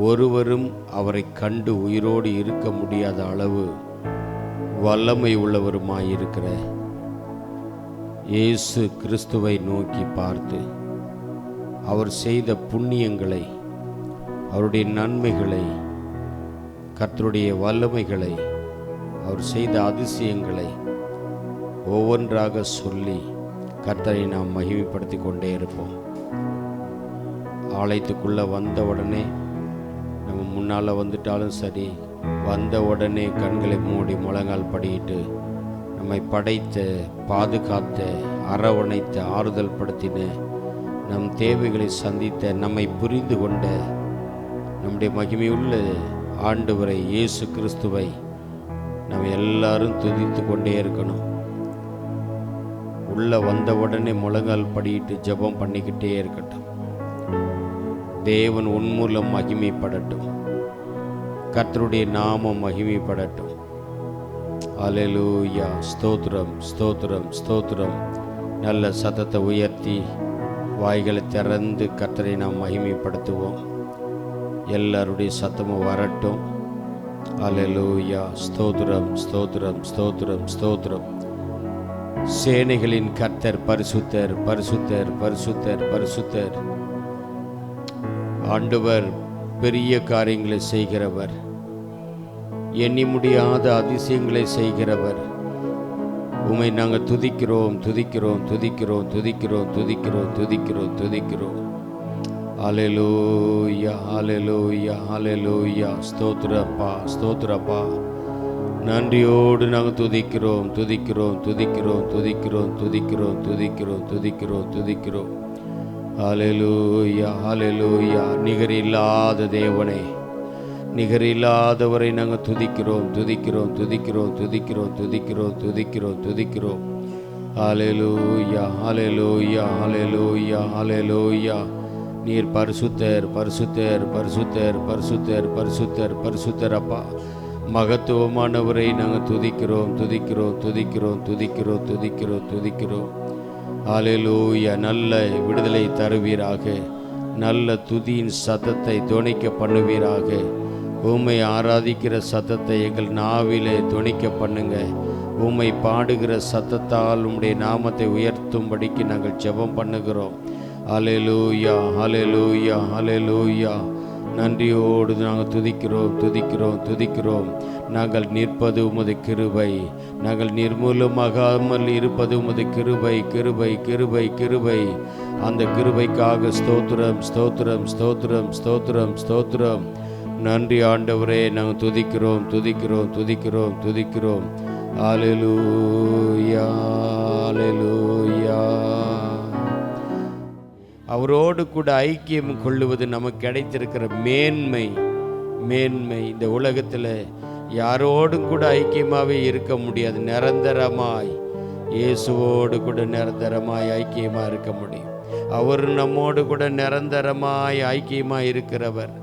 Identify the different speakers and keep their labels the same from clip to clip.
Speaker 1: ஒருவரும் அவரை கண்டு உயிரோடு இருக்க முடியாத அளவு வல்லமை உள்ளவருமாயிருக்கிற இயேசு கிறிஸ்துவை நோக்கி பார்த்து அவர் செய்த புண்ணியங்களை, அவருடைய நன்மைகளை, கர்த்தருடைய வல்லமைகளை, அவர் செய்த அதிசயங்களை ஒவ்வொன்றாக சொல்லி கர்த்தரை நாம் மகிமைப்படுத்தி கொண்டே இருப்போம். ஆலயத்துக்குள்ளே வந்த உடனே, நம்ம முன்னால் வந்துட்டாலும் சரி, வந்த உடனே கண்களை மூடி முழங்கால் படியிட்டு நம்மை படைத்த, பாதுகாத்த, அரவணைத்த, ஆறுதல் படுத்தின, நம் தேவைகளை சந்தித்த, நம்மை புரிந்து கொண்ட நம்முடைய மகிமையுள்ள ஆண்டவரை இயேசு கிறிஸ்துவை நம்ம எல்லாரும் துதித்து கொண்டே இருக்கணும். உள்ள வந்த உடனே முழங்கால் படியிட்டு ஜெபம் பண்ணிக்கிட்டே இருக்கட்டும். தேவன் உன்மூலம் மகிமைப்படட்டும், கர்த்தருடைய நாமம் மகிமைப்படட்டும். அல்லேலூயா. ஸ்தோத்திரம், ஸ்தோத்திரம், ஸ்தோத்திரம். நல்ல சத்தத்தை உயர்த்தி வாய்களை திறந்து கர்த்தரை நாம் மகிமைப்படுத்துவோம். எல்லாருடைய சத்தமும் வரட்டும். அல்லேலூயா. ஸ்தோத்திரம், ஸ்தோத்திரம், ஸ்தோத்திரம், ஸ்தோத்திரம். சேனைகளின் கர்த்தர் பரிசுத்தர், பரிசுத்தர், பரிசுத்தர், பரிசுத்தர். ஆண்டவர் பெரிய காரியங்களை செய்கிறவர், எண்ணி முடியாத அதிசயங்களை செய்கிறவர். உம்மை நாங்கள் துதிக்கிறோம், துதிக்கிறோம், துதிக்கிறோம், துதிக்கிறோம், துதிக்கிறோம், துதிக்கிறோம், துதிக்கிறோம். அல்லேலூயா, அல்லேலூயா, அல்லேலூயா. ஸ்தோத்திரப்பா, ஸ்தோத்திரப்பா. நன்றியோடு நாங்கள் துதிக்கிறோம், துதிக்கிறோம், துதிக்கிறோம், துதிக்கிறோம், துதிக்கிறோம், துதிக்கிறோம், துதிக்கிறோம், துதிக்கிறோம். அல்லேலூயா, அல்லேலூயா. நிகரில்லாத தேவனே, நிகரில்லாதவரை நாங்கள் துதிக்கிறோம், துதிக்கிறோம், துதிக்கிறோம், துதிக்கிறோம், துதிக்கிறோம், துதிக்கிறோம், துதிக்கிறோம். அல்லேலூயா, அல்லேலூயா, அல்லேலூயா, அல்லேலூயா. நீர் பரிசுத்தர், பரிசுத்தர், பரிசுத்தர், பரிசுத்தர், பரிசுத்தர், பரிசுத்தர். அப்பா, மகத்துவமானவரை நாங்கள் துதிக்கிறோம், துதிக்கிறோம், துதிக்கிறோம், துதிக்கிறோம், துதிக்கிறோம், துதிக்கிறோம். அல்லேலூயா. நல்ல விடுதலை தருவீராக, நல்ல துதியின் சத்தத்தை தொனிக்க பண்ணுவீராக. உம்மை ஆராதிக்கிற சத்தத்தை எங்கள் நாவிலே தொனிக்க பண்ணுங்க. உம்மை பாடுகிற சத்தத்தால் உம்முடைய நாமத்தை உயர்த்தும்படிக்கு நாங்கள் ஜெபம் பண்ணுகிறோம். அல்லேலூயா, அல்லேலூயா, அல்லேலூயா. நன்றியோடு நாங்கள் துதிக்கிறோம், துதிக்கிறோம், துதிக்கிறோம். நாங்கள் நிற்பது உமது கிருபை, நாங்கள் நிர்மூலமாகாமல் இருப்பது உமது கிருபை, கிருபை, கிருபை, கிருபை. அந்த கிருபைக்காக ஸ்தோத்திரம், ஸ்தோத்திரம், ஸ்தோத்திரம், ஸ்தோத்திரம், ஸ்தோத்திரம். நன்றி ஆண்டவரே. நாங்கள் துதிக்கிறோம், துதிக்கிறோம், துதிக்கிறோம், துதிக்கிறோம். அல்லேலூயா, அல்லேலூயா. அவரோடு கூட ஐக்கியம் கொள்ளுவது நமக்கு கிடைத்திருக்கிற மேன்மை, மேன்மை. இந்த உலகத்தில் யாரோடும் கூட ஐக்கியமாகவே இருக்க முடியாது. நிரந்தரமாய் இயேசுவோடு கூட நிரந்தரமாய் ஐக்கியமாக இருக்க முடியும். அவர் நம்மோடு கூட நிரந்தரமாய் ஐக்கியமாக இருக்கிறவர்.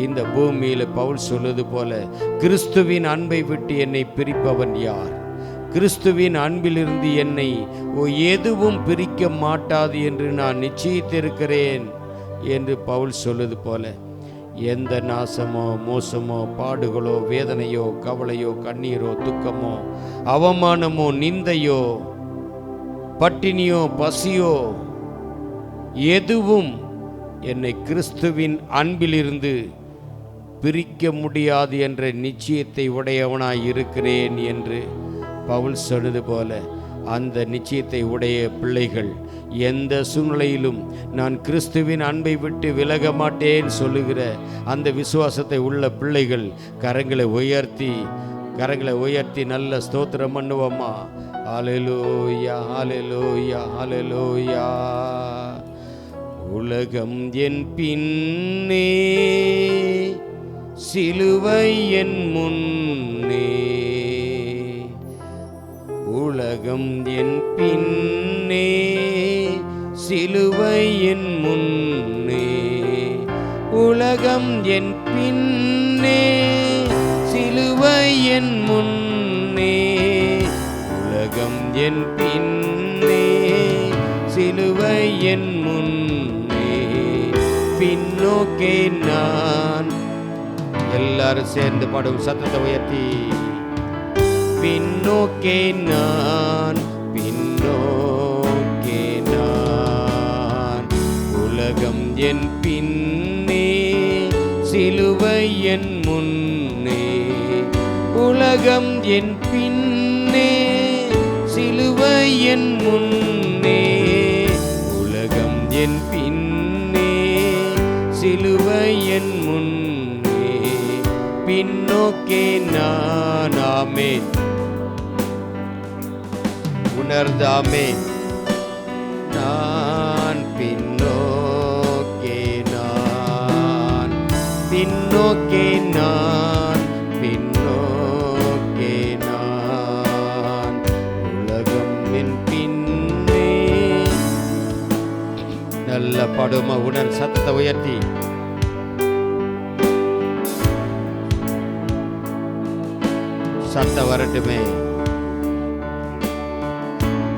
Speaker 1: இந்த பூமியில் பவுல் சொல்வது போல, கிறிஸ்துவின் அன்பை விட்டு என்னை பிரிப்பவன் யார்? கிறிஸ்துவின் அன்பிலிருந்து என்னை எதுவும் பிரிக்க மாட்டாது என்று நான் நிச்சயித்திருக்கிறேன் என்று பவுல் சொல்வது போல, எந்த நாசமோ, மோசமோ, பாடுகளோ, வேதனையோ, கவலையோ, கண்ணீரோ, துக்கமோ, அவமானமோ, நிந்தையோ, பட்டினியோ, பசியோ, எதுவும் என்னை கிறிஸ்துவின் அன்பிலிருந்து பிரிக்க முடியாது என்ற நிச்சயத்தை உடையவனாய் இருக்கிறேன் என்று பவுல் சொன்னது போல, அந்த நிச்சயத்தை உடைய பிள்ளைகள் எந்த சூழ்நிலையிலும் நான் கிறிஸ்துவின் அன்பை விட்டு விலக மாட்டேன் சொல்லுகிற அந்த விசுவாசத்தை உள்ள பிள்ளைகள் கரங்களை உயர்த்தி நல்ல ஸ்தோத்திரம் பண்ணுவோமா? அல்லேலூயா, அல்லேலூயா, அல்லேலூயா. உலகம் என் பின்னே, சிலுவை என் முன்னே. உலகம் என் பின்னே, சிலுவை என் முன்னே. உலகம் என் பின்னே, சிலுவை என் முன்னே. உலகம் என் பின்னே, சிலுவை என் முன்னே. பின்னோக்கே நான் எல்லாரும் சேர்ந்து பாடும் சத்தத்தை உயர்த்தி. பின்னோக்கே நான், பின்னோக்கே நான், உலகம் என் பின்னே, சிலுவை என் முன்னே. உலகம் என் பின்னே, சிலுவை என் முன்னே. உலகம் என் பின்னே, சிலுவை என் முன்னே. பின்னோக்கே நான். ஆமென். உணர்ந்தாமே நான் பின்னோக்கே நான், பின்னோக்கே நான், பின்னோக்கே நான். உலகம் என் பின்னே. நல்ல படும உணர் சத்தத்தை உயர்த்தி. சத்த வரட்டுமே.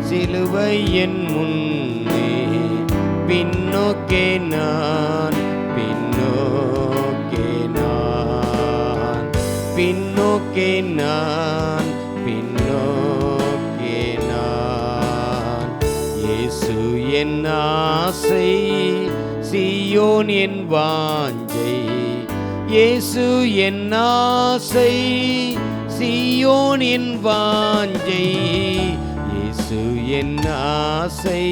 Speaker 1: சிலுவை என் முன்னே, பின்னோக்கே நான், பின்னோக்கே நான், பின்னோக்கே நான், பின்னோக்கே நான். இயேசு என் ஆசை, சீயோன் என் வாஞ்சை. இயேசு என் ஆசை, சீயோன் என் வாஞ்சை. இயேசு என் ஆசை,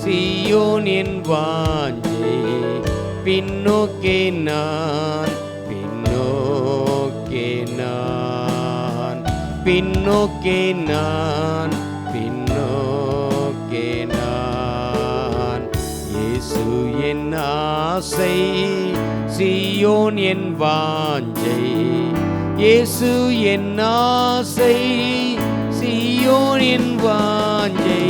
Speaker 1: சீயோன் என் வாஞ்சை. பின்னோக்கே நான், பின்னோக்கே நான், பின்னோக்கே நான், பின்னோக்கே நான். இயேசு என் ஆசை, சீயோன் என் வாஞ்சை. இயேசு என் ஆசை, சீயோன் என் வாஞ்சை.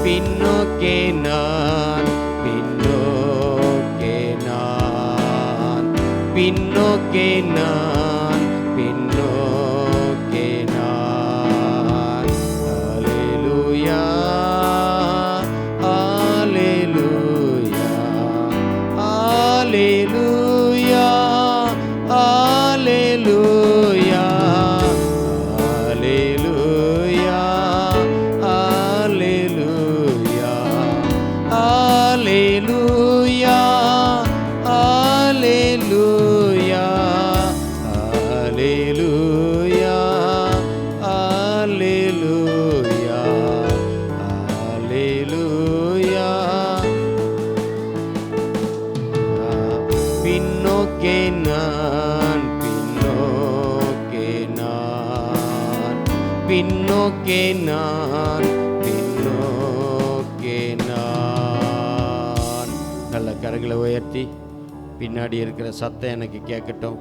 Speaker 1: பின்னோக்கே நான், பின்னோக்கே நான், பின்னோக்கே நான், பின்னோக்கே நான். அல்லேலூயா, அல்லேலூயா, அல்லேலூயா, அல்லேலூயா, அல்லேலூயா, அல்லேலூயா, அல்லேலூயா, அல்லேலூயா, அல்லேலூயா, அல்லேலூயா, அல்லேலூயா. பின்னோக்கே நான், பின்னோக்கே நான், பின்னோக்கே நான், பின்னோக்கே நான். நல்ல கரங்களை உயர்த்தி. பின்னாடி இருக்கிற சத்தம் எனக்கு கேட்கட்டும்.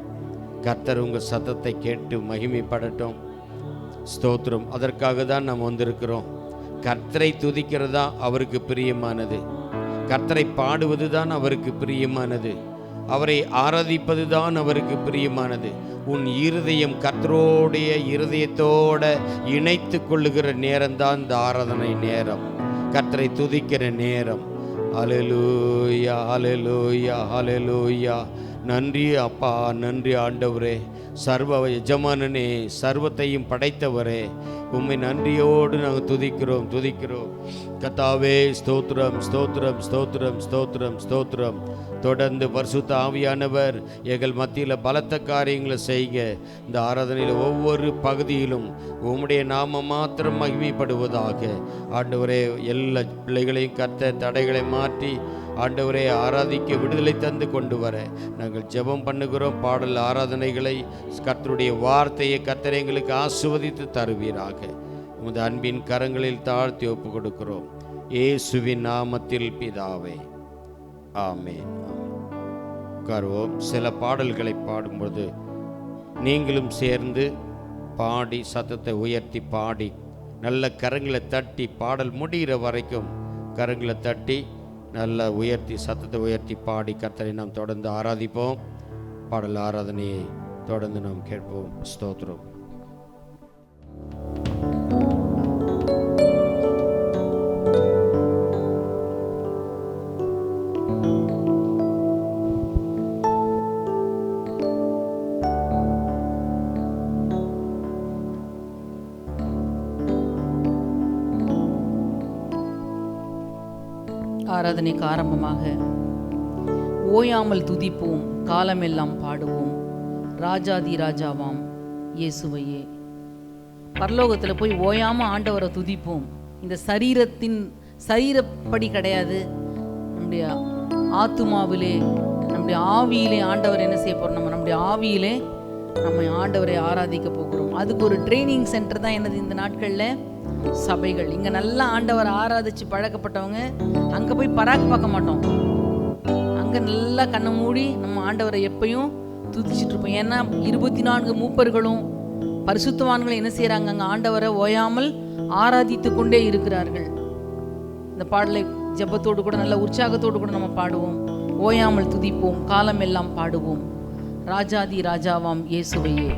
Speaker 1: கர்த்தர் உங்கள் சத்தத்தை கேட்டு மகிமைப்படட்டும். ஸ்தோத்திரம். அதற்காக தான் நாம் வந்திருக்கிறோம். கர்த்தரை துதிக்கிறதா அவருக்கு பிரியமானது. கர்த்தரை பாடுவது தான் அவருக்கு பிரியமானது. அவரை ஆராதிப்பது தான் அவருக்கு பிரியமானது. உன் இருதயம் கர்த்தருடைய இருதயத்தோட இணைத்து கொள்ளுகிற நேரம்தான் இந்த ஆராதனை நேரம், கர்த்தரை துதிக்கிற நேரம். அல்லேலூயா, அல்லேலூயா, அல்லேலூயா. நன்றி அப்பா, நன்றி ஆண்டவரே, சர்வ எஜமானனே, சர்வத்தையும் படைத்தவரே, உம்மை நன்றியோடு நாங்கள் துதிக்கிறோம், துதிக்கிறோம். கர்த்தாவே ஸ்தோத்திரம், ஸ்தோத்திரம், ஸ்தோத்திரம், ஸ்தோத்திரம், ஸ்தோத்திரம். தொடர்ந்து பரிசுத்த ஆவியானவர் எங்கள் மத்தியில் பலத்த காரியங்களை செய்க. இந்த ஆராதனையில் ஒவ்வொரு பகுதியிலும் உம்முடைய நாமம் மாத்திரம் மகிமைப்படுவதாக. ஆண்டவரே, எல்லா பிள்ளைகளையும் கர்த்த தடைகளை மாற்றி ஆண்டவரே ஆராதிக்க விடுதலை தந்து கொண்டு வர நாங்கள் ஜெபம் பண்ணுகிறோம். பாடல் ஆராதனைகளை கர்த்தருடைய வார்த்தையை கர்த்தர் எங்களுக்கு ஆசீர்வதித்து தருவீராக. உமது அன்பின் கரங்களில் தாழ்த்தி ஒப்பு கொடுக்கிறோம். இயேசுவின் நாமத்தில் பிதாவே, ஆமென். உட்காருவோம். சில பாடல்களை பாடும்போது நீங்களும் சேர்ந்து பாடி, சத்தத்தை உயர்த்தி பாடி, நல்ல கரங்களை தட்டி, பாடல் முடிகிற வரைக்கும் கரங்களை தட்டி நல்லா உயர்த்தி, சத்தத்தை உயர்த்தி பாடி கர்த்தரை நாம் தொடர்ந்து ஆராதிப்போம். பாடல் ஆராதனையை தொடர்ந்து நாம் கேட்போம். ஸ்தோத்திரம்.
Speaker 2: ஆராதனைக்கு ஆரம்பமாக ஓயாமல் துதிப்போம், காலமெல்லாம் பாடுவோம், ராஜாதி ராஜாவாம் இயேசுவையே. பரலோகத்தில் போய் ஓயாமல் ஆண்டவரை துதிப்போம். இந்த சரீரப்படி கிடையாது, நம்முடைய ஆத்துமாவிலே, நம்முடைய ஆவியிலே ஆண்டவர் என்ன செய்ய போகிறோம்? நம்முடைய ஆவியிலே நம்ம ஆண்டவரை ஆராதிக்க போகிறோம். அதுக்கு ஒரு ட்ரைனிங் சென்டர் தான் என்னது இந்த நாட்களில் சபைகள். இங்கே நல்லா ஆண்டவரை ஆராதிச்சு பழக்கப்பட்டவங்க அங்கே போய் பராக்கு பார்க்க மாட்டோம். அங்கே நல்லா கண்ணை மூடி நம்ம ஆண்டவரை எப்பயும் துதிச்சுட்டு இருப்போம். ஏன்னா 24 மூப்பர்களும் பரிசுத்தவான்களும் என்ன செய்கிறாங்க? அங்கே ஆண்டவரை ஓயாமல் ஆராதித்து கொண்டே இருக்கிறார்கள். இந்த பாடலை ஜெபத்தோடு கூட நல்ல உற்சாகத்தோடு கூட நம்ம பாடுவோம். ஓயாமல் துதிப்போம், காலம் எல்லாம் பாடுவோம், ராஜாதி ராஜாவாம் இயேசுவையே.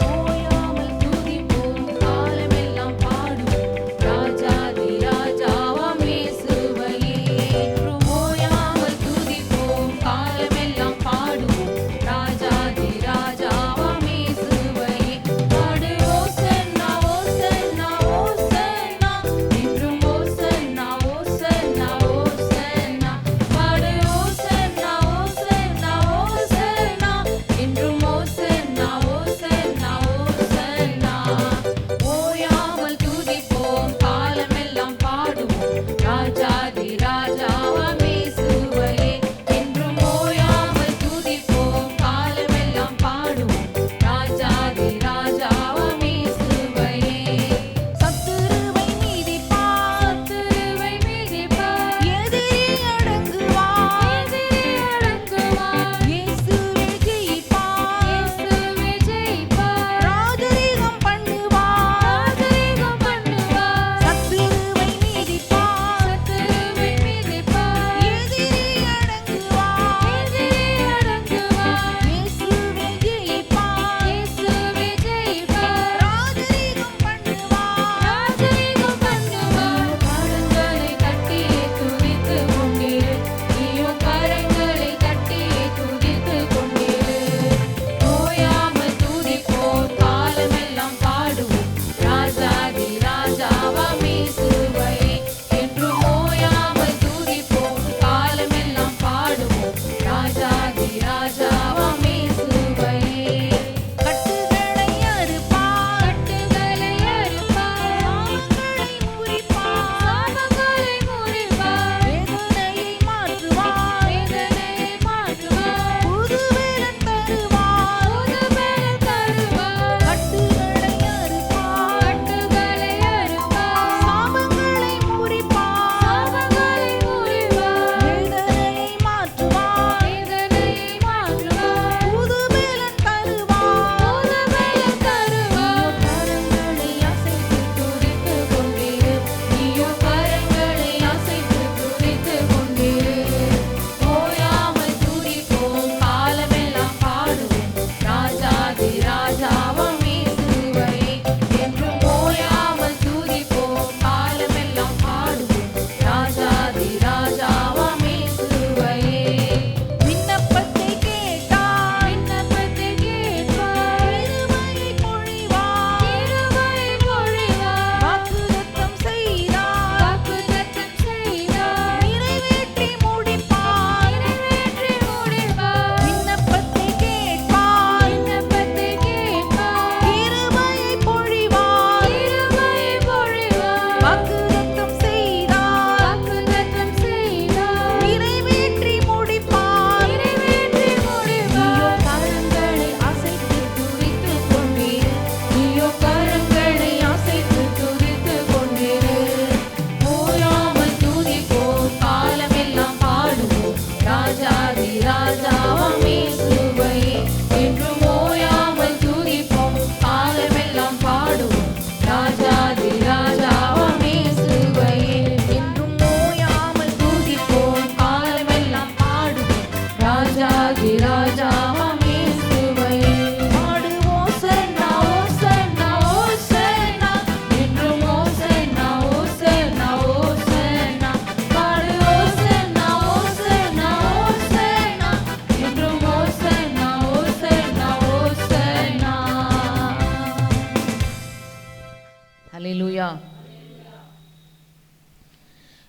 Speaker 3: ஓயாமல் துதிப்போம்,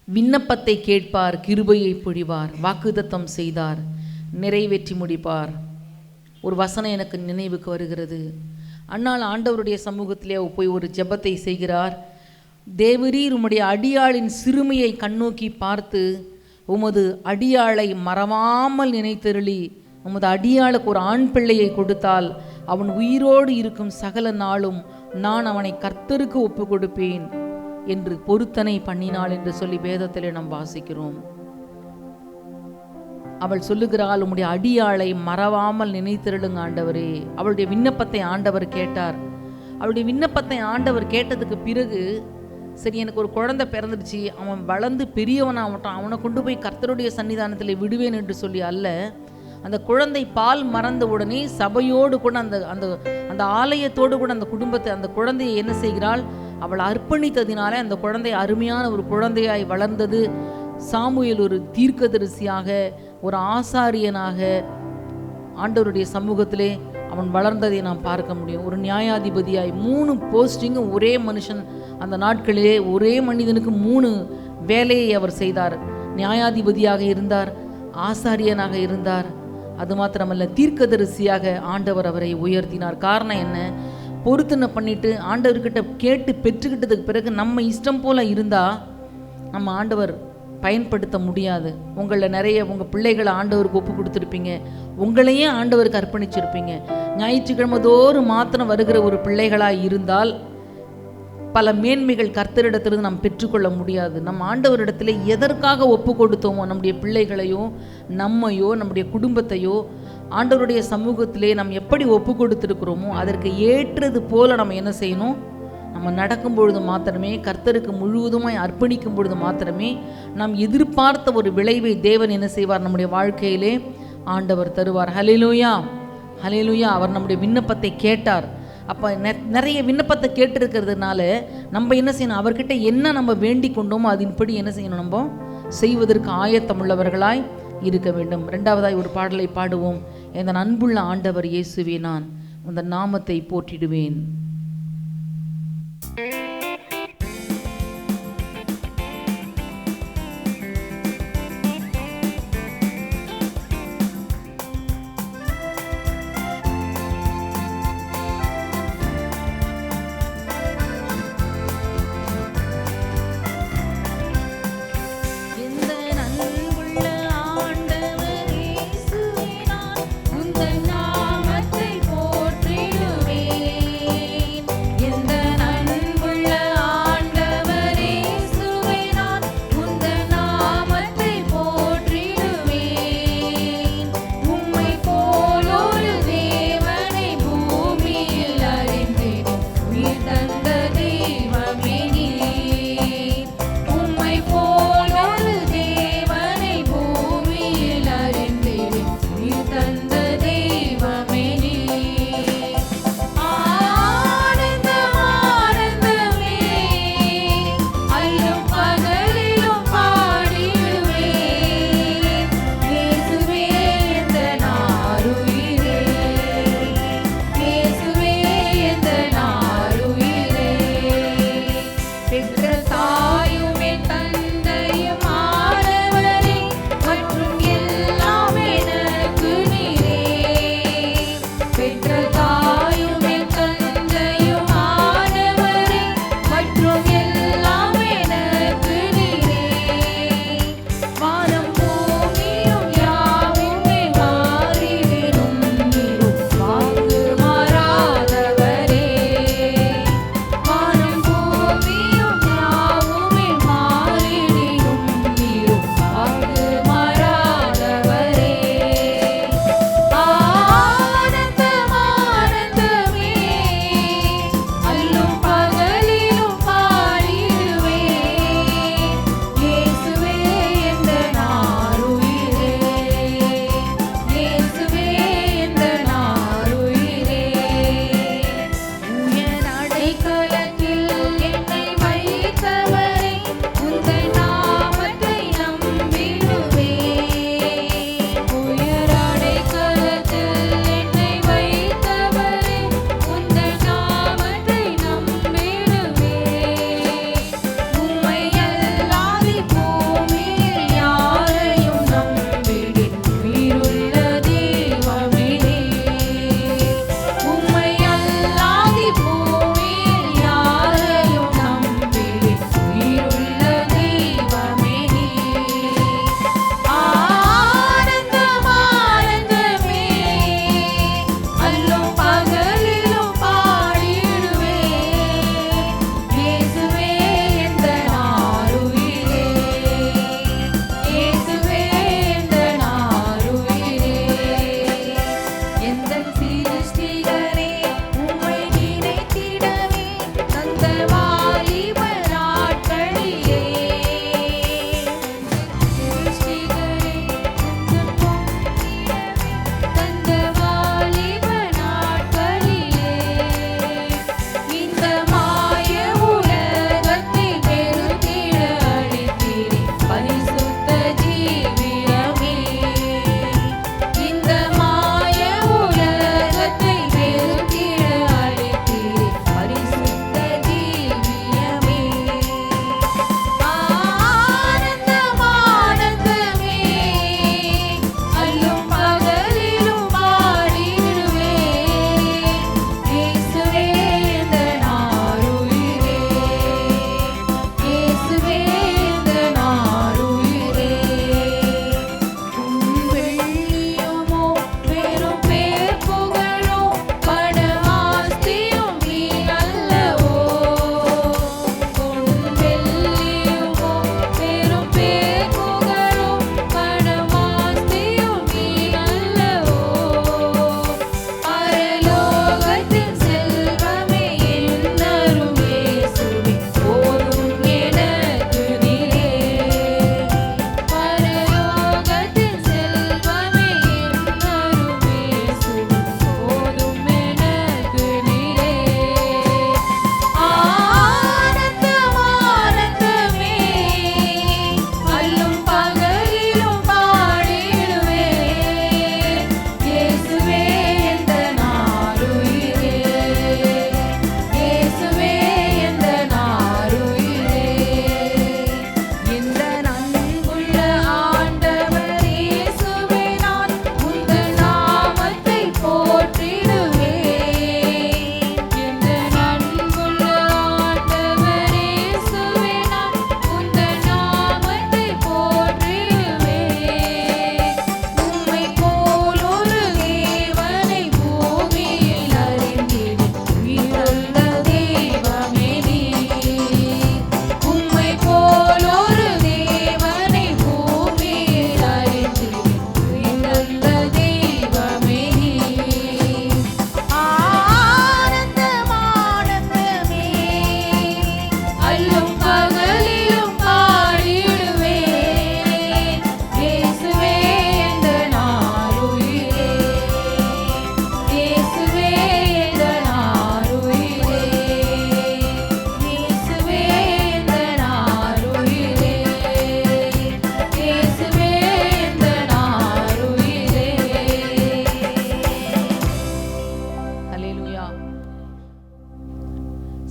Speaker 2: விண்ணப்பத்தை கேட்பார், கிருபையை பொழிவார், வாக்குத்தத்தம் செய்தார், நிறைவேற்றி முடிப்பார். ஒரு வசனம் எனக்கு நினைவுக்கு வருகிறது. அன்னால் ஆண்டவருடைய சமூகத்திலே போய் ஒரு ஜெபத்தை செய்கிறார். தேவரீர் உம்முடைய அடியாளின் சிறுமையை கண்ணோக்கி பார்த்து உமது அடியாளை மறவாமல் நினைத்தருளி உமது அடியாளுக்கு ஒரு ஆண் பிள்ளையை கொடுத்தால் அவன் உயிரோடு இருக்கும் சகல நாளும் நான் அவனை கர்த்தருக்கு ஒப்பு கொடுப்பேன் என்று பொருத்தனை பண்ணினாள் என்று சொல்லி வேதத்திலே நாம் வாசிக்கிறோம். அவள் சொல்லுகிறாள், உம்முடைய அடியாளை மறவாமல் நினைத்திருளுங்க ஆண்டவரே. அவளுடைய விண்ணப்பத்தை ஆண்டவர் கேட்டார். அவளுடைய விண்ணப்பத்தை ஆண்டவர் கேட்டதுக்கு பிறகு, சரி எனக்கு ஒரு குழந்தை பிறந்துடுச்சு, அவன் வளர்ந்து பெரியவனாகட்டும், அவனை கொண்டு போய் கர்த்தருடைய சன்னிதானத்தில் விடுவேன் என்று சொல்லி அல்ல, அந்த குழந்தை பால் மறந்த உடனே சபையோடு கூட அந்த அந்த அந்த ஆலயத்தோடு கூட அந்த குடும்பத்தை, அந்த குழந்தையை என்ன செய்கிறாள், அவள் அர்ப்பணித்ததினாலே அந்த குழந்தை அருமையான ஒரு குழந்தையாய் வளர்ந்தது. சாமுவேல் ஒரு தீர்க்கதரிசியாக, ஒரு ஆசாரியனாக ஆண்டவருடைய சமூகத்திலே அவன் வளர்ந்ததை நாம் பார்க்க முடியும். ஒரு நியாயாதிபதியாய் 3 போஸ்டிங்கும் ஒரே மனுஷன் அந்த நாட்களிலே, ஒரே மனிதனுக்கு 3 வேலையை அவர் செய்தார். நியாயாதிபதியாக இருந்தார், ஆசாரியனாக இருந்தார், அது மாத்திரமல்ல தீர்க்கதரிசியாக ஆண்டவர் அவரை உயர்த்தினார். காரணம் என்ன? பொருத்தனை பண்ணிட்டு ஆண்டவர்கிட்ட கேட்டு பெற்றுக்கிட்டதுக்கு பிறகு நம்ம இஷ்டம் போல இருந்தால் நம்ம ஆண்டவர் பயன்படுத்த முடியாது. உங்களில் நிறைய உங்கள் பிள்ளைகளை ஆண்டவருக்கு ஒப்பு கொடுத்துருப்பீங்க, உங்களையே ஆண்டவருக்கு அர்ப்பணிச்சிருப்பீங்க. ஞாயிற்றுக்கிழமை தோறும் மாத்திரம் வருகிற ஒரு பிள்ளைகளாக இருந்தால் பல மேன்மைகள் கர்த்தரிடத்திலிருந்து நாம் பெற்றுக்கொள்ள முடியாது. நம்ம ஆண்டவரிடத்தில் எதற்காக ஒப்பு கொடுத்தோமோ, நம்முடைய பிள்ளைகளையோ நம்மையோ நம்முடைய குடும்பத்தையோ ஆண்டவருடைய சமூகத்திலே நாம் எப்படி ஒப்பு கொடுத்துருக்கிறோமோ அதற்கு ஏற்றது போல நம்ம என்ன செய்யணும், நம்ம நடக்கும் பொழுது மாத்திரமே, கர்த்தருக்கு முழுவதுமாய் அர்ப்பணிக்கும் பொழுது மாத்திரமே நாம் எதிர்பார்த்த ஒரு விளைவை தேவன் என்ன செய்வார், நம்முடைய வாழ்க்கையிலே ஆண்டவர் தருவார். ஹல்லேலூயா, ஹல்லேலூயா. அவர் நம்முடைய விண்ணப்பத்தை கேட்டார். அப்போ நிறைய விண்ணப்பத்தை கேட்டிருக்கிறதுனால நம்ம என்ன செய்யணும், அவர்கிட்ட என்ன நம்ம வேண்டிக் கொண்டோமோ அதன்படி என்ன செய்யணும், நம்ம செய்வதற்கு ஆயத்தம் உள்ளவர்களாய் இருக்க வேண்டும். 2வதாய் ஒரு பாடலை பாடுவோம். என் அன்புள்ள ஆண்டவர் இயேசுவே, நான் உந்த நாமத்தை போற்றிடுவேன்.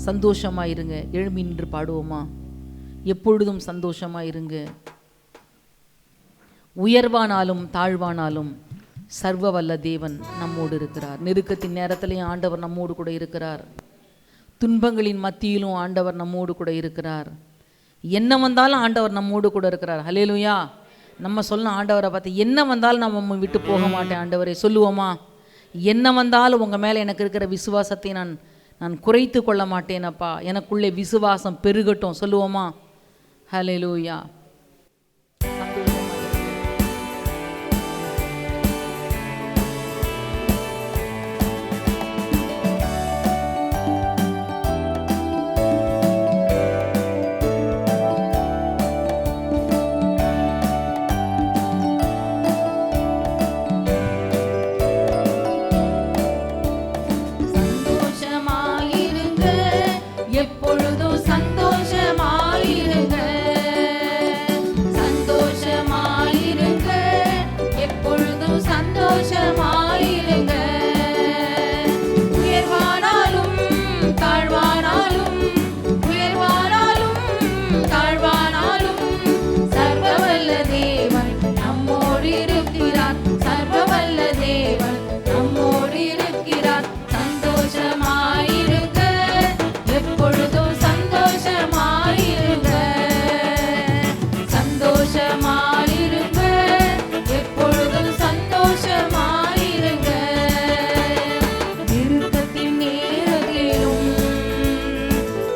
Speaker 2: சந்தோஷமாக இருங்க. எழும்பி நின்று பாடுவோமா? எப்பொழுதும் சந்தோஷமாக இருங்க. உயர்வானாலும் தாழ்வானாலும் சர்வ வல்ல தேவன் நம்மோடு இருக்கிறார். நெருக்கத்தின் நேரத்திலையும் ஆண்டவர் நம்மோடு கூட இருக்கிறார். துன்பங்களின் மத்தியிலும் ஆண்டவர் நம்மோடு கூட இருக்கிறார். என்ன வந்தாலும் ஆண்டவர் நம்மோடு கூட இருக்கிறார். ஹல்லேலூயா. நம்ம சொல்லணும் ஆண்டவரை பார்த்து, என்ன வந்தாலும் நம்ம விட்டு போக மாட்டேன் ஆண்டவரே. சொல்லுவோமா? என்ன வந்தாலும் உங்கள் மேலே எனக்கு இருக்கிற விசுவாசத்தை நான் குறைத்து கொள்ள மாட்டேனப்பா. எனக்குள்ளே விசுவாசம் பெருகட்டும். சொல்லுவோமா? ஹல்லேலூயா.
Speaker 3: எப்பொழுதும் சந்தோஷமாயிருங்க, சந்தோஷமாயிருங்க, எப்பொழுதும் சந்தோஷமாயிருங்க. உயர்வானாலும் தாழ்வானாலும், உயர்வானாலும் தாழ்வானாலும் சர்வவல்ல தேவன் நம்மோடு இருக்கிறார். சர்வவல்ல தேவன் நம்மோடு இருக்கிறார். சந்தோஷமாயிருங்க, எப்பொழுதும் சந்தோஷமாயிருங்க, சந்தோஷமாயிருங்க, எப்பொழுதும் சந்தோஷமாயிருங்க. நெருக்கத்தின் நேரத்திலும்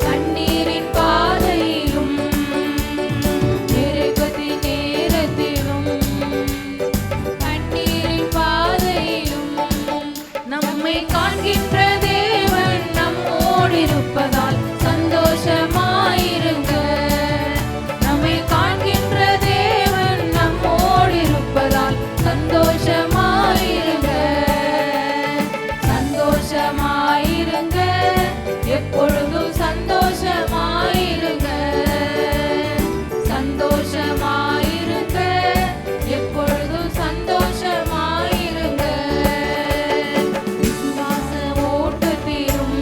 Speaker 3: கண்ணீரின் பாதையிலும், நெருக்கத்தின் நேரத்திலும் கண்ணீரின் பாதையிலும் நம்மை காண்கின்ற தேவன் நம்மோடு இருப்பதால் சந்தோஷமாயிருங்க. நம்மை காண்கின்ற தேவன் நம்மோடு இருப்பதால் சந்தோஷமாயிருங்க, சந்தோஷமாயிருங்க, எப்பொழுதும் சந்தோஷமாயிருங்க, சந்தோஷமாயிருங்க, எப்பொழுதும் சந்தோஷமாயிருங்க. விசுவாச ஓட்டத்திலும்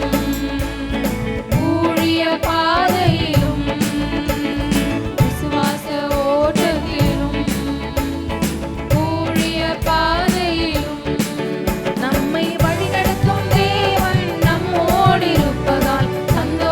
Speaker 3: ஊழிய பாதையிலும், விசுவாச ஓட்டத்திலும் ஊழிய பாதையிலும் நம்மை வழிநடத்தும் தேவன் நம்மோடு இருப்பதால் சந்தோஷமாயிருங்க,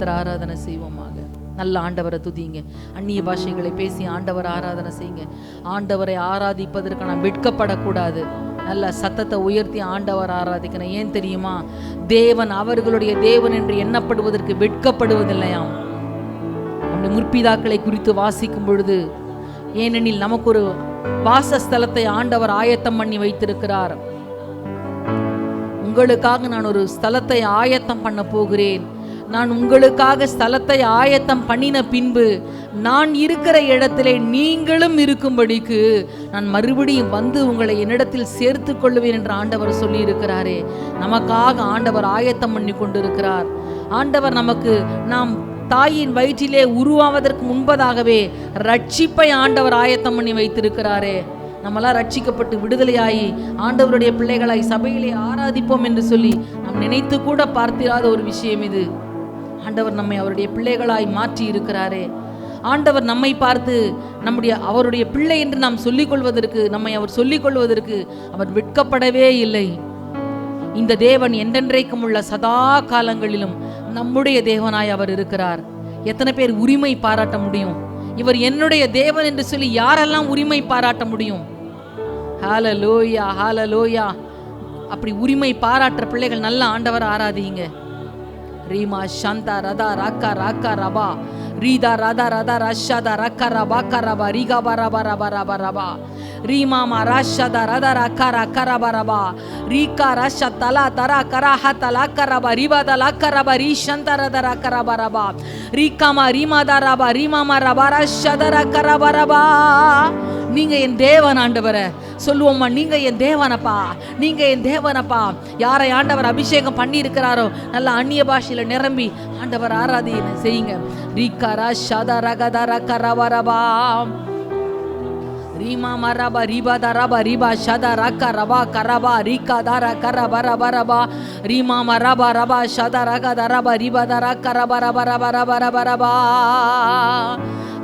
Speaker 2: கர்த்தர் ஆராதனை செய்வோமாக. நல்ல ஆண்டவரை துதிங்க, அந்நிய பாஷைகளை பேசி ஆண்டவரை ஆராதனை செய்யுங்க. ஆண்டவரை ஆராதிப்பதற்கு நாம் வெட்கப்படக்கூடாது. நல்ல சத்தத்தை உயர்த்தி ஆண்டவர் ஆராதிக்கணும். ஏன் தெரியுமா? தேவன் அவர்களுடைய தேவன் என்று எண்ணப்படுவதற்கு வெட்கப்படுவதில்லையாம். நம்முடைய முற்பிதாக்களை குறித்து வாசிக்கும் பொழுது, ஏனெனில் நமக்கு ஒரு வாசஸ்தலத்தை ஆண்டவர் ஆயத்தம் பண்ணி வைத்திருக்கிறார். உங்களுக்காக நான் ஒரு ஸ்தலத்தை ஆயத்தம் பண்ண போகிறேன். நான் உங்களுக்காக ஸ்தலத்தை ஆயத்தம் பண்ணின பின்பு நான் இருக்கிற இடத்திலே நீங்களும் இருக்கும்படிக்கு நான் மறுபடியும் வந்து உங்களை என்னிடத்தில் சேர்த்து கொள்ளுவேன் என்று ஆண்டவர் சொல்லி இருக்கிறாரே. நமக்காக ஆண்டவர் ஆயத்தம் பண்ணி கொண்டிருக்கிறார். ஆண்டவர் நமக்கு நாம் தாயின் வயிற்றிலே உருவாவதற்கு முன்பதாகவே ரட்சிப்பை ஆண்டவர் ஆயத்தம் பண்ணி வைத்திருக்கிறாரே. நம்மளாம் ரட்சிக்கப்பட்டு விடுதலையாகி ஆண்டவருடைய பிள்ளைகளாய் சபையிலே ஆராதிப்போம் என்று சொல்லி நாம் நினைத்து கூட பார்த்திராத ஒரு விஷயம் இது. ஆண்டவர் நம்மை அவருடைய பிள்ளைகளாய் மாற்றி இருக்கிறாரே. ஆண்டவர் நம்மை பார்த்து அவருடைய பிள்ளை என்று நாம் சொல்லிக்கொள்வதற்கு, நம்மை அவர் சொல்லிக்கொள்வதற்கு அவர் வெட்கப்படவே இல்லை. இந்த தேவன் என்றென்றைக்கும் உள்ள சதா காலங்களிலும் நம்முடைய தேவனாய் அவர் இருக்கிறார். எத்தனை பேர் உரிமை பாராட்ட முடியும்? இவர் என்னுடைய தேவன் என்று சொல்லி யாரெல்லாம் உரிமை பாராட்ட முடியும்? ஹalleluya, ஹalleluya. அப்படி உரிமை பாராட்டுற பிள்ளைகள் நல்ல ஆண்டவர் ஆராதிங்க. ரீமா சாந்தா ரதா ராக்கா ராக்கா ரபா ரீதா ரதா ரதா ரஷாதா ரக்கா ரபா கரபா ரீகா பரபா ரபா ரபா ரபா ரீமா மா ரஷாதா ரதா ரக்கா ரக்கா ரபா ரபா ரீகா ரஷா தலா தரா கராஹா தலா கரபா ரீபா தலா கரபா ரீ சாந்தா ரதா ரக்கா ரபா ரபா ரீகா மா ரீமா தா ரபா ரீமா மா ரபா ரஷாதா ரக்கா ரபா ரபா. நீங்க என் தேவன் ஆண்டவரே சொல்லுவோம்மா. நீங்க என் தேவனப்பா, நீங்க என் தேவனப்பா. யாரை ஆண்டவர் அபிஷேகம் பண்ணி இருக்கிறாரோ நல்ல அந்நிய பாஷையில நிரம்பி ஆண்டவர் ஆராதனை செய்யுங்க. ரீகாரா ஷாதா ரகதா ரகரவரபா ரீமா மரபா ரீபா தரபா ரீபா ஷாதா ரக ரபா கரபா ரீகா தாரா கரபரபரபா ரீமா மரபா ரபா ஷாதா ரகதா ரபா ரீபா தரா கரபரபரபரபரபரபா.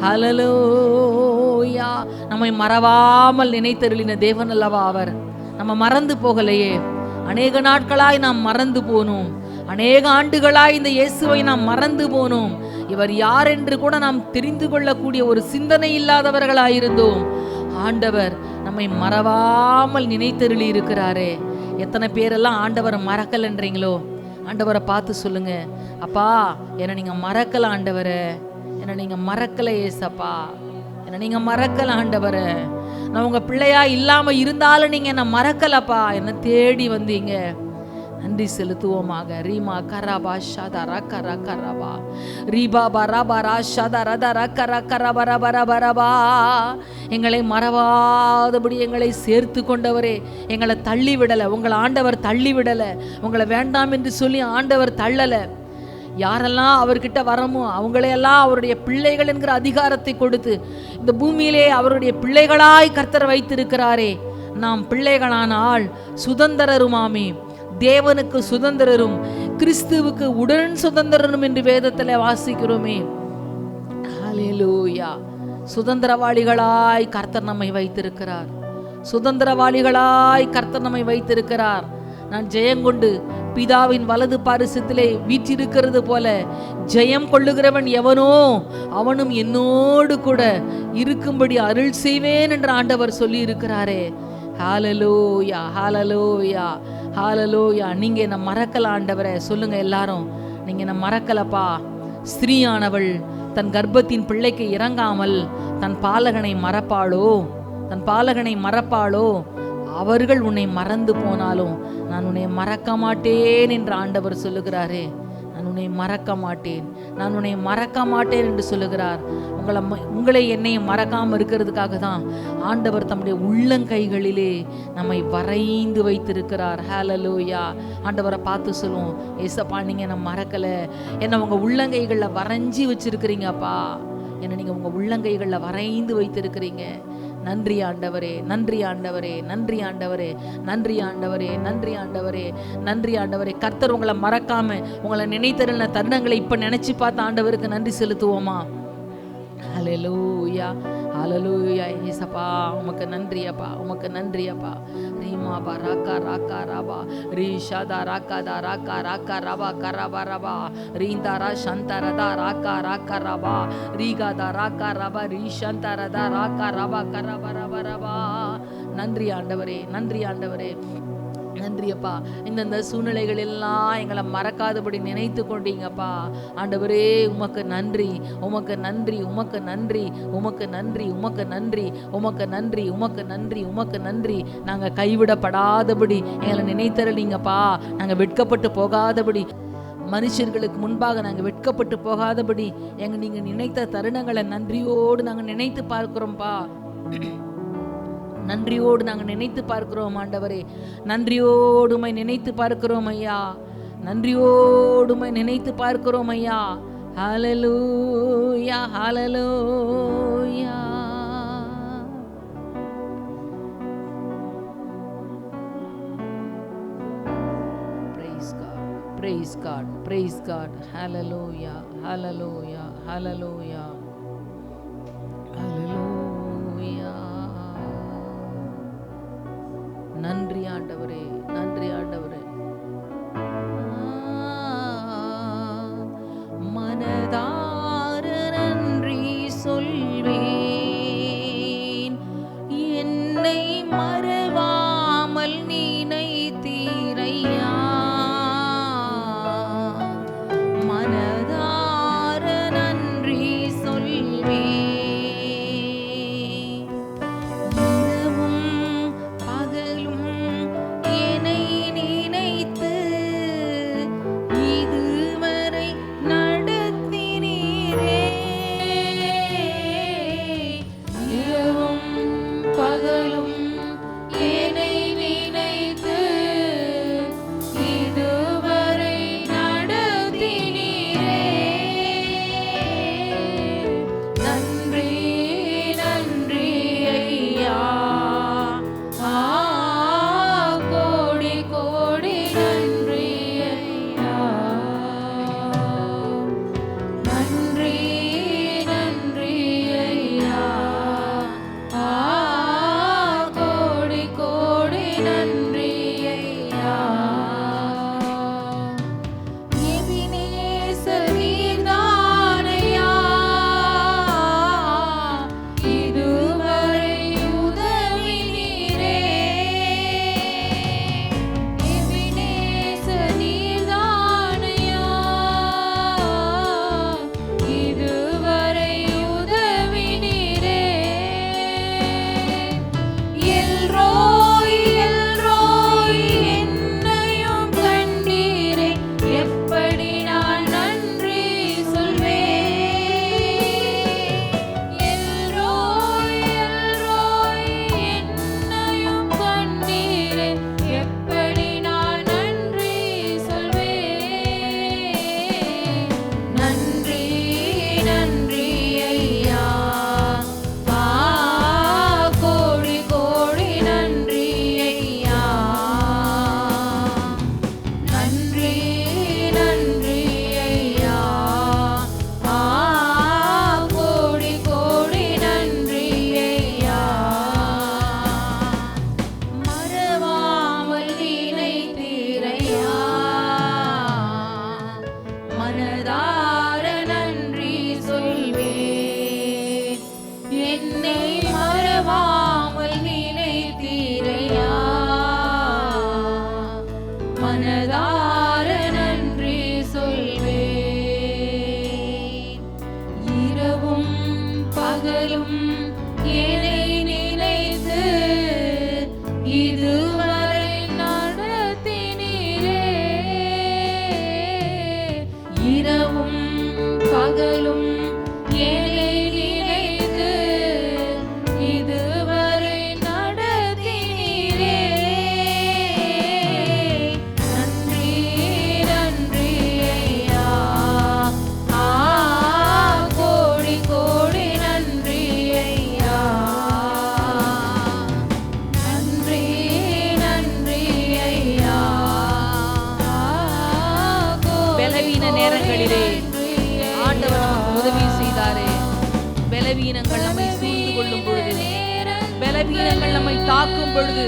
Speaker 2: ஹல்லேலூயா. நம்மை மறவாமல் நினைத்தருளின தேவன் அல்லவா அவர். நம்ம மறந்து போகலையே. அநேக நாட்களாய் நாம் மறந்து போனோம். அநேக ஆண்டுகளாய் இந்த இயேசுவை நாம் மறந்து போனோம். இவர் யார் என்று கூட நாம் தெரிந்து கொள்ளக்கூடிய ஒரு சிந்தனை இல்லாதவர்களாயிருந்தோம். ஆண்டவர் நம்மை மறவாமல் நினைத்தருளி இருக்கிறாரே. எத்தனை பேரெல்லாம் ஆண்டவரை மறக்கலன்றீங்களோ? ஆண்டவரை பார்த்து சொல்லுங்க, அப்பா என்னை நீங்க மறக்கல ஆண்டவரே, என்னை நீங்க மறக்கல ஏசப்பா, என்னை நீங்க மறக்கல ஆண்டவரே. நான் உங்க பிள்ளையா இல்லாம இருந்தாலும் நீங்க என்ன மறக்கலப்பா, என்ன தேடி வந்தீங்க. நன்றி செலுத்துவோமாக. ரீமா கரபா ஷாதா ரக ரக ரபா ரீபா பரபா ராஷாதா ரத ரக ரக ரப ரப ரப ரபா. எங்களை மறவாதபடி எங்களை சேர்த்து கொண்டவரே, எங்களை தள்ளி விடலை. உங்களை ஆண்டவர் தள்ளி விடலை. உங்களை வேண்டாம் என்று சொல்லி ஆண்டவர் தள்ளலை. யாரெல்லாம் அவர்கிட்ட வரமோ அவங்களையெல்லாம் அவருடைய பிள்ளைகள் என்கிற அதிகாரத்தை கொடுத்து இந்த பூமியிலே அவருடைய பிள்ளைகளாய் கர்த்தர் வைத்திருக்கிறாரே. நாம் பிள்ளைகளானால் சுதந்திரருமாமே, தேவனுக்கு சுதந்திரரும் கிறிஸ்துவுக்கு உடன் சுதந்திரரும் என்று வேதத்தில் வாசிக்கிறோமே. ஹல்லேலூயா. சுதந்திரவாளிகளாய் கர்த்தர் நம்மை வைத்திருக்கிறார். சுதந்திரவாளிகளாய் கர்த்தர் நம்மை வைத்திருக்கிறார். நான் ஜெயங்கொண்டு பிதாவின் வலது பாரிசத்திலே வீற்றிருக்கிறது போல ஜெயம் கொள்ளுகிறவன் எவனோ அவனும் என்னோடு கூட இருக்கும்படி அருள் செய்வேன் என்று ஆண்டவர் சொல்லி இருக்கிறாரே. ஹல்லேலூயா, ஹல்லேலூயா, ஹல்லேலூயா. நீங்க என்ன மறக்கல ஆண்டவரே சொல்லுங்க எல்லாரும். நீங்க என்ன மறக்கலப்பா. ஸ்திரீயானவள் தன் கர்ப்பத்தின் பிள்ளைக்கு இறங்காமல் தன் பாலகனை மறப்பாளோ? தன் பாலகனை மறப்பாளோ? அவர்கள் உன்னை மறந்து போனாலும் நான் உன்னை மறக்க மாட்டேன் என்று ஆண்டவர் சொல்லுகிறாரே. நான் உன்னை மறக்க மாட்டேன், நான் உன்னை மறக்க மாட்டேன் என்று சொல்லுகிறார். உங்களை என்னையும் மறக்காமல் இருக்கிறதுக்காக தான் ஆண்டவர் தம்முடைய உள்ளங்கைகளிலே நம்மை வரைந்து வைத்திருக்கிறார். ஹல்லேலூயா. ஆண்டவரை பார்த்து சொல்லுவோம், ஏசப்பா நீங்க என்ன மறக்கலை, என்னை உங்கள் உள்ளங்கைகளில் வரைஞ்சி வச்சிருக்கிறீங்கப்பா, என்னை நீங்கள் உங்கள் உள்ளங்கைகளில் வரைந்து வைத்திருக்கிறீங்க. நன்றி ஆண்டவரே, நன்றி ஆண்டவரே, நன்றி ஆண்டவரே, நன்றி ஆண்டவரே, நன்றி ஆண்டவரே, நன்றி ஆண்டவரே. கர்த்தர் உங்களை மறக்காம உங்களை நினைத்தருளின தருணங்களை இப்ப நினைச்சு பார்த்து ஆண்டவருக்கு நன்றி செலுத்துவோமா? ஹalleluya ஹalleluya. இயேசப்பா உமக்கு நன்றி அப்பா, உமக்கு நன்றி அப்பா. ரீமா பராக்கா ராக்கா ரபா ரீஷாதா ராக்காதா ராக்கா ராக்கா ரபா கரபா ரபா ரீந்தாரா சந்தரதா ராக்கா ராக்கா ரபா ரீகாதா ராக்கா ரபா ரீஷந்தரதா ராக்கா ரபா கரபா ரபா ரபா. நன்றி ஆண்டவரே, நன்றி ஆண்டவரே, நன்றியப்பா. இந்தந்த சூழ்நிலைகள் எல்லாம் எங்களை மறக்காதபடி நினைத்து கொண்டீங்கப்பா. ஆண்டவரே உமக்கு நன்றி, உமக்கு நன்றி, உமக்கு நன்றி, உமக்கு நன்றி, உமக்கு நன்றி, உமக்கு நன்றி, உமக்கு நன்றி, உமக்கு நன்றி. நாங்கள் கைவிடப்படாதபடி எங்களை நினைத்தரலீங்கப்பா. நாங்கள் வெட்கப்பட்டு போகாதபடி, மனுஷர்களுக்கு முன்பாக நாங்கள் வெட்கப்பட்டு போகாதபடி நீங்கள் நினைத்த தருணங்களை நன்றியோடு நாங்கள் நினைத்து பார்க்கிறோம்ப்பா. நன்றியோடு நாங்கள் நினைத்து பார்க்கிறோம் ஆண்டவரே. நன்றியோடுமை நினைத்து பார்க்கிறோம் ஐயா, நன்றியோடுமை நினைத்து பார்க்கிறோம் ஐயா. ஹalleluya ஹalleluya. praise god praise god praise god. hallelujah hallelujah hallelujah hallelujah. நன்றி ஆண்டவரே, நன்றி ஆண்டவரே. மனதார நன்றி சொல்வேன், என்னை மறவாமல் நினைத்தீரையா. மனதார நன்றி சொல்வேன், பலவீனங்கள் நம்மை சூழ்ந்து கொள்ளும் பொழுது, பலவீனங்கள் நம்மை தாக்கும் பொழுது,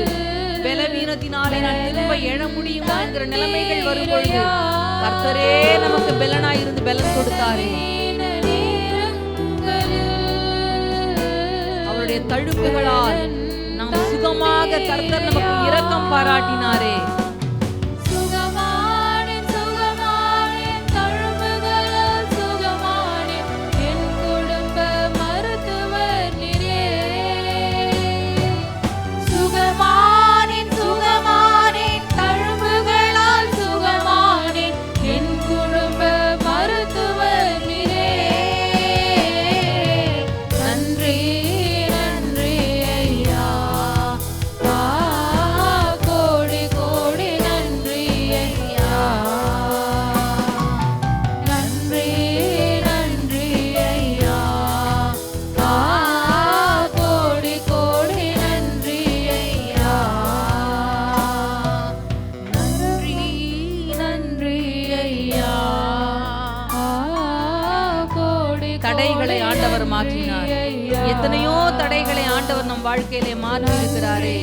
Speaker 2: பலவீனத்தினாலே நான் திரும்ப எழ முடியுமா என்கிற நிலைமைகள் வரும் பொழுது, கர்த்தரே நமக்கு பலனாயிருந்து பலன் கொடுத்தாரே. அவருடைய தழும்புகளால் நாம் சுகமாக கர்த்தர் நமக்கு இரக்கம் பாராட்டினாரே. தடைகளை ஆண்டவர் மாற்றினார். எத்தனையோ தடைகளை ஆண்டவர் நம் வாழ்க்கையிலே மாற்றி இருக்கிறாரே.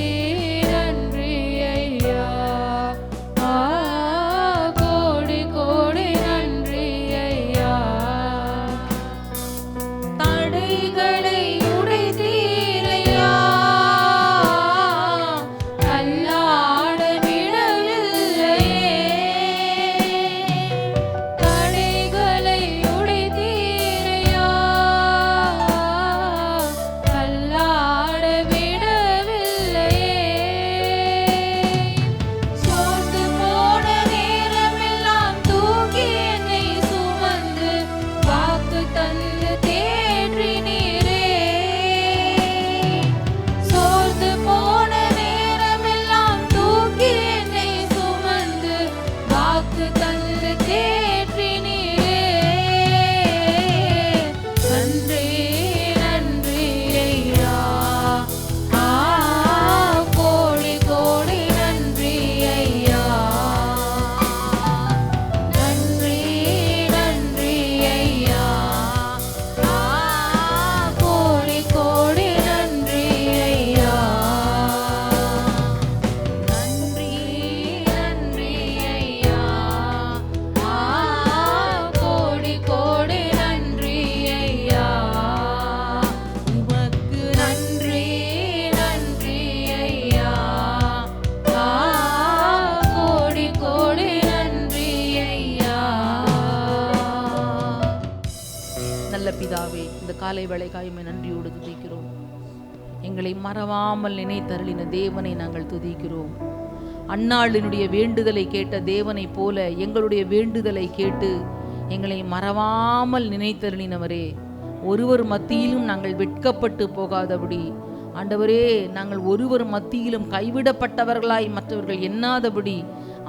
Speaker 2: பிதாவே, இந்த காலை வேளைக்காய் உம்மை நன்றியோடு துதிக்கிறோம். எங்களை மறவாமல் நினைத்தருளின தேவனை நாங்கள் துதிக்கிறோம். அன்னாளினுடைய வேண்டுதலை கேட்ட தேவனை போல எங்களுடைய வேண்டுதலை கேட்டு எங்களை மறவாமல் நினைத்தருளினவரே, ஒருவர் மத்தியிலும் நாங்கள் வெட்கப்பட்டு போகாதபடி, ஆண்டவரே, நாங்கள் ஒருவர் மத்தியிலும் கைவிடப்பட்டவர்களாய் மற்றவர்கள் எண்ணாதபடி,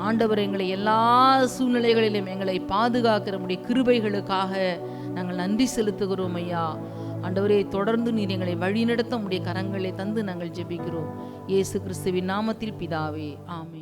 Speaker 2: ஆண்டவர் எங்களை எல்லா சூழ்நிலைகளிலும் எங்களை பாதுகாக்கிற நம்முடைய கிருபைகளுக்காக நாங்கள் நன்றி செலுத்துகிறோம் ஐயா. ஆண்டவரே, தொடர்ந்து நீர் எங்களை வழிநடத்த உம்முடைய கரங்களை தந்து நாங்கள் ஜெபிக்கிறோம். இயேசு கிறிஸ்துவின் நாமத்தில் பிதாவே, ஆமென்.